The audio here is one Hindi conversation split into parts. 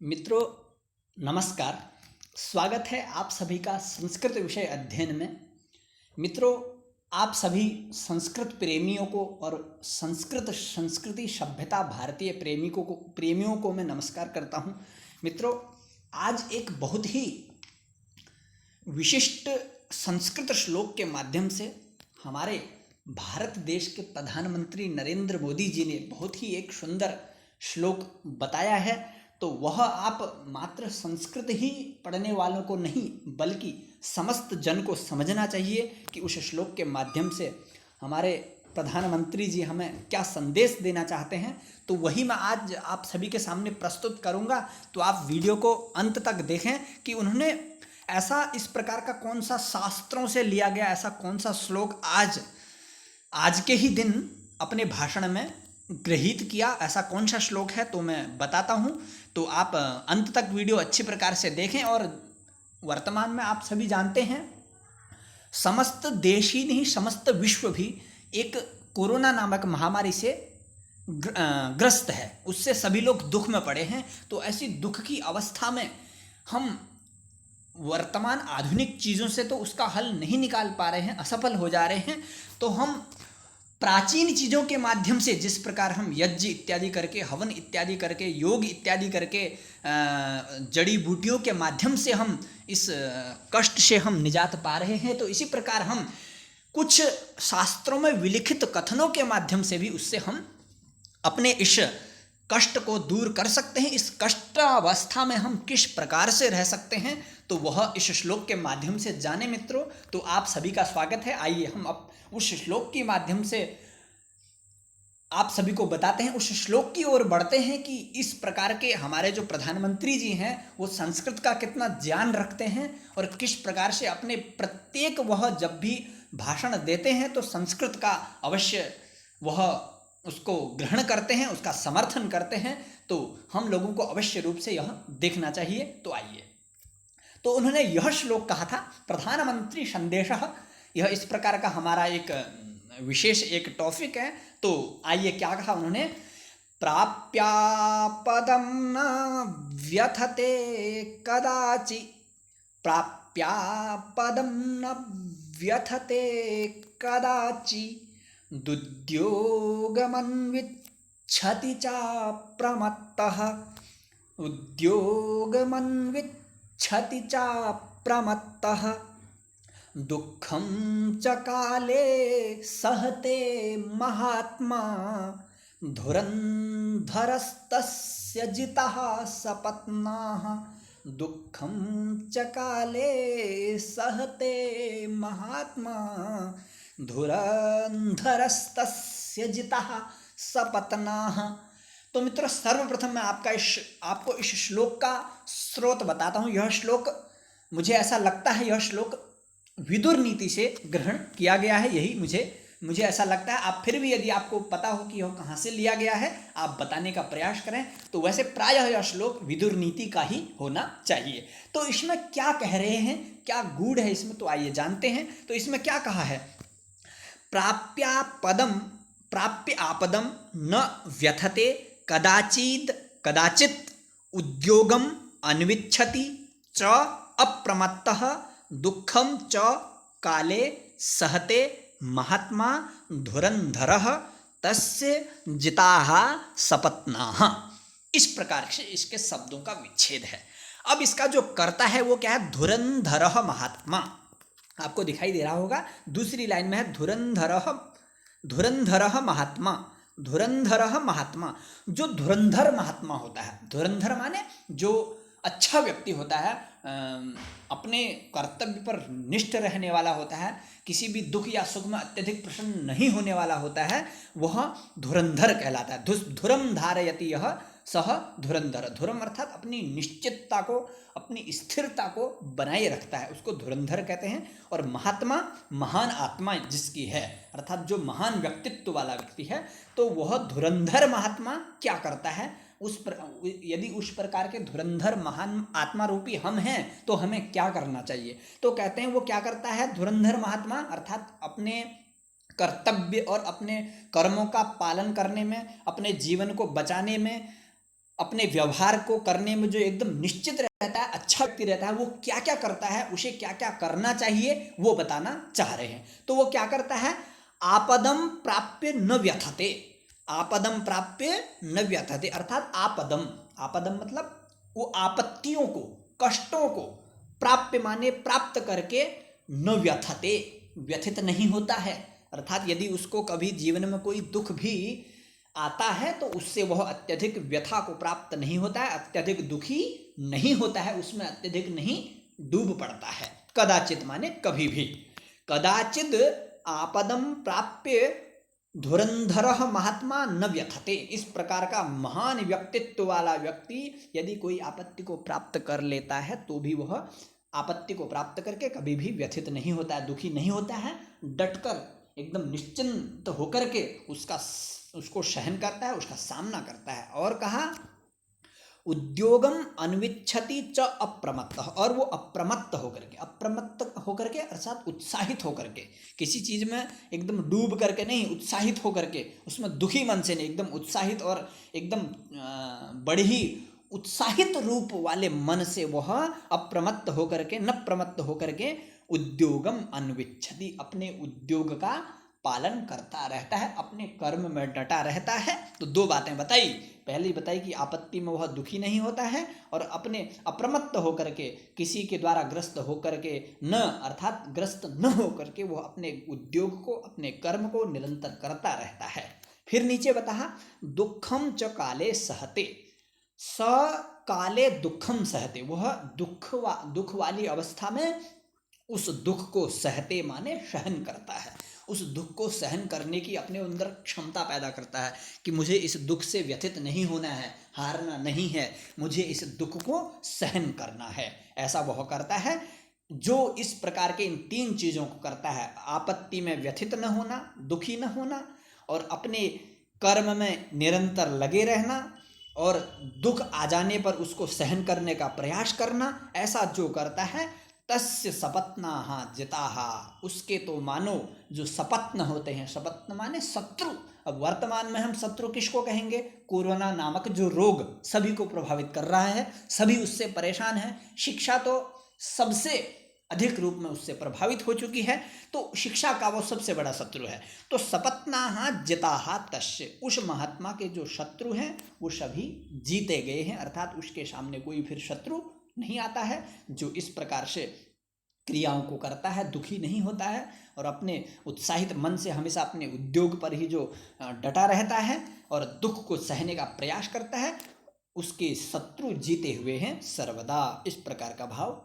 मित्रों नमस्कार। स्वागत है आप सभी का संस्कृत विषय अध्ययन में। मित्रों, आप सभी संस्कृत प्रेमियों को और संस्कृत संस्कृति सभ्यता भारतीय प्रेमियों को मैं नमस्कार करता हूं। मित्रों, आज एक बहुत ही विशिष्ट संस्कृत श्लोक के माध्यम से हमारे भारत देश के प्रधानमंत्री नरेंद्र मोदी जी ने बहुत ही एक सुंदर श्लोक बताया है। तो वह आप मात्र संस्कृत ही पढ़ने वालों को नहीं बल्कि समस्त जन को समझना चाहिए कि उस श्लोक के माध्यम से हमारे प्रधानमंत्री जी हमें क्या संदेश देना चाहते हैं। तो वही मैं आज आप सभी के सामने प्रस्तुत करूंगा। तो आप वीडियो को अंत तक देखें कि उन्होंने ऐसा इस प्रकार का कौन सा शास्त्रों से लिया गया ऐसा कौन सा श्लोक आज के ही दिन अपने भाषण में गृहीत किया, ऐसा कौन सा श्लोक है तो मैं बताता हूँ। तो आप अंत तक वीडियो अच्छी प्रकार से देखें। और वर्तमान में आप सभी जानते हैं समस्त देश ही नहीं समस्त विश्व भी एक कोरोना नामक महामारी से ग्रस्त है, उससे सभी लोग दुख में पड़े हैं। तो ऐसी दुख की अवस्था में हम वर्तमान आधुनिक चीज़ों से तो उसका हल नहीं निकाल पा रहे हैं, असफल हो जा रहे हैं। तो हम प्राचीन चीज़ों के माध्यम से जिस प्रकार हम यज्ञ इत्यादि करके, हवन इत्यादि करके, योग इत्यादि करके, जड़ी बूटियों के माध्यम से हम इस कष्ट से हम निजात पा रहे हैं, तो इसी प्रकार हम कुछ शास्त्रों में विलिखित कथनों के माध्यम से भी उससे हम अपने इस कष्ट को दूर कर सकते हैं। इस कष्टावस्था में हम किस प्रकार से रह सकते हैं तो वह इस श्लोक के माध्यम से जाने। मित्रों, तो आप सभी का स्वागत है। आइए हम अब उस श्लोक के माध्यम से आप सभी को बताते हैं, उस श्लोक की ओर बढ़ते हैं कि इस प्रकार के हमारे जो प्रधानमंत्री जी हैं वो संस्कृत का कितना ज्ञान रखते हैं और किस प्रकार से अपने प्रत्येक वह जब भी भाषण देते हैं तो संस्कृत का अवश्य वह उसको ग्रहण करते हैं, उसका समर्थन करते हैं। तो हम लोगों को अवश्य रूप से यह देखना चाहिए। तो आइए, तो उन्होंने यह श्लोक कहा था प्रधानमंत्री संदेशः। यह इस प्रकार का हमारा एक विशेष एक टॉपिक है। तो आइए क्या कहा उन्होंने, प्राप्यापदं न व्यथते कदाचि, प्राप्यापदं न व्यथते कदाचि, दुद्योगमन्विच्छति चाप्रमत्तः, उद्योगमन्विच्छति चाप्रमत्तः, दुःखं च काले सहते महात्मा, धुरन्धरस्तस्य जितः सपत्नाः, दुःखं च काले सहते महात्मा, धुरन्धरस्तस्य जितः सपत्नाः। तो मित्रों, सर्वप्रथम मैं आपको इस श्लोक का स्रोत बताता हूँ। यह श्लोक मुझे ऐसा लगता है यह श्लोक विदुर नीति से ग्रहण किया गया है, यही मुझे ऐसा लगता है। आप फिर भी यदि आपको पता हो कि यह कहाँ से लिया गया है आप बताने का प्रयास करें। तो वैसे प्रायः यह श्लोक विदुर नीति का ही होना चाहिए। तो इसमें क्या कह रहे हैं, क्या गूढ़ है इसमें, तो आइए जानते हैं। तो इसमें क्या कहा है, प्राप्य आपदम न व्यथते कदाचित उद्योगम अन्विच्छति च अप्रमत्तः, दुःखम च काले सहते महात्मा, धुरंधरः तस्य जिताः सपत्नाः। इस प्रकार से इसके शब्दों का विच्छेद है। अब इसका जो कर्ता है वो क्या है, धुरंधरः महात्मा। आपको दिखाई दे रहा होगा, दूसरी लाइन में है धुरंधरः महात्मा। धुरंधरः महात्मा, जो धुरंधर महात्मा होता है, धुरंधर माने जो अच्छा व्यक्ति होता है, अपने कर्तव्य पर निष्ठ रहने वाला होता है, किसी भी दुख या सुख में अत्यधिक प्रसन्न नहीं होने वाला होता है, वह धुरंधर कहलाता है। धुरम धारयति यह सह धुरंधर। धुरम अर्थात अपनी निश्चितता को, अपनी स्थिरता को बनाए रखता है, उसको धुरंधर कहते हैं। और महात्मा, महान आत्मा जिसकी है, अर्थात जो महान व्यक्तित्व वाला व्यक्ति है, तो वह धुरंधर महात्मा क्या करता है, यदि उस प्रकार के धुरंधर महान आत्मा रूपी हम हैं तो हमें क्या करना चाहिए। तो कहते हैं वो क्या करता है धुरंधर महात्मा, अर्थात अपने कर्तव्य और अपने कर्मों का पालन करने में, अपने जीवन को बचाने में अपने व्यवहार को करने में जो एकदम निश्चित रहता है, अच्छा व्यक्ति रहता है, वो क्या क्या करता है, उसे क्या क्या करना चाहिए, वो बताना चाह रहे हैं। तो वो क्या करता है, आपदम प्राप्य न व्यथते, आपदम प्राप्य न व्यथते, अर्थात आपदम, आपदम मतलब वो आपत्तियों को, कष्टों को, प्राप्य माने प्राप्त करके, न व्यथते व्यथित नहीं होता है, अर्थात यदि उसको कभी जीवन में कोई दुख भी आता है तो उससे वह अत्यधिक व्यथा को प्राप्त नहीं होता है, अत्यधिक दुखी नहीं होता है, उसमें अत्यधिक नहीं डूब पड़ता है। कदाचित माने कभी भी, कदाचित आपदम प्राप्य धुरंधर महात्मा न व्यथते, इस प्रकार का महान व्यक्तित्व वाला व्यक्ति यदि कोई आपत्ति को प्राप्त कर लेता है तो भी वह आपत्ति को प्राप्त करके कभी भी व्यथित नहीं होता है, दुखी नहीं होता है, डटकर एकदम निश्चिंत होकर के उसको सहन करता है, उसका सामना करता है। और कहा उद्योगम अन्विच्छति च अप्रमत्त, और वो अप्रमत्त होकर के अर्थात उत्साहित होकर के, किसी चीज में एकदम डूब करके नहीं, उत्साहित होकर के, उसमें दुखी मन से नहीं, एकदम उत्साहित और एकदम बड़ी ही उत्साहित रूप वाले मन से वह अप्रमत्त होकर के, न प्रमत्त होकर के उद्योगम अन्विच्छति, अपने उद्योग का पालन करता रहता है, अपने कर्म में डटा रहता है। तो दो बातें बताई, पहली बताई कि आपत्ति में वह दुखी नहीं होता है, और अपने अप्रमत्त होकर के, किसी के द्वारा ग्रस्त होकर के न, अर्थात ग्रस्त न होकर के वह अपने उद्योग को, अपने कर्म को निरंतर करता रहता है। फिर नीचे बता दुखम च काले सहते, स काले दुखम सहते, वह दुख वाली अवस्था में उस दुख को सहते माने सहन करता है, उस दुख को सहन करने की अपने अंदर क्षमता पैदा करता है कि मुझे इस दुख से व्यथित नहीं होना है, हारना नहीं है, मुझे इस दुख को सहन करना है, ऐसा वह करता है। जो इस प्रकार के इन तीन चीज़ों को करता है, आपत्ति में व्यथित न होना, दुखी न होना, और अपने कर्म में निरंतर लगे रहना, और दुख आ जाने पर उसको सहन करने का प्रयास करना, ऐसा जो करता है तस्य सपत्नाहा जिताहा, उसके तो मानो जो सपत्न होते हैं, सपत्न माने शत्रु, अब वर्तमान में हम शत्रु किसको कहेंगे, कोरोना नामक जो रोग सभी को प्रभावित कर रहा है, सभी उससे परेशान हैं, शिक्षा तो सबसे अधिक रूप में उससे प्रभावित हो चुकी है, तो शिक्षा का वो सबसे बड़ा शत्रु है। तो सपत्नाहा जिताहा तस्य, उस महात्मा के जो शत्रु हैं वो सभी जीते गए हैं, अर्थात उसके सामने कोई फिर शत्रु नहीं आता है, जो इस प्रकार से क्रियाओं को करता है, दुखी नहीं होता है, और अपने उत्साहित मन से हमेशा अपने उद्योग पर ही जो डटा रहता है और दुख को सहने का प्रयास करता है, उसके शत्रु जीते हुए हैं सर्वदा। इस प्रकार का भाव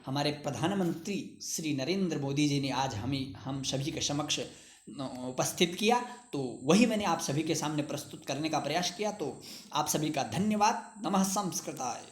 हमारे प्रधानमंत्री श्री नरेंद्र मोदी जी ने आज हम सभी के समक्ष उपस्थित किया, तो वही मैंने आप सभी के सामने प्रस्तुत करने का प्रयास किया। तो आप सभी का धन्यवाद। नमः संस्कृताय।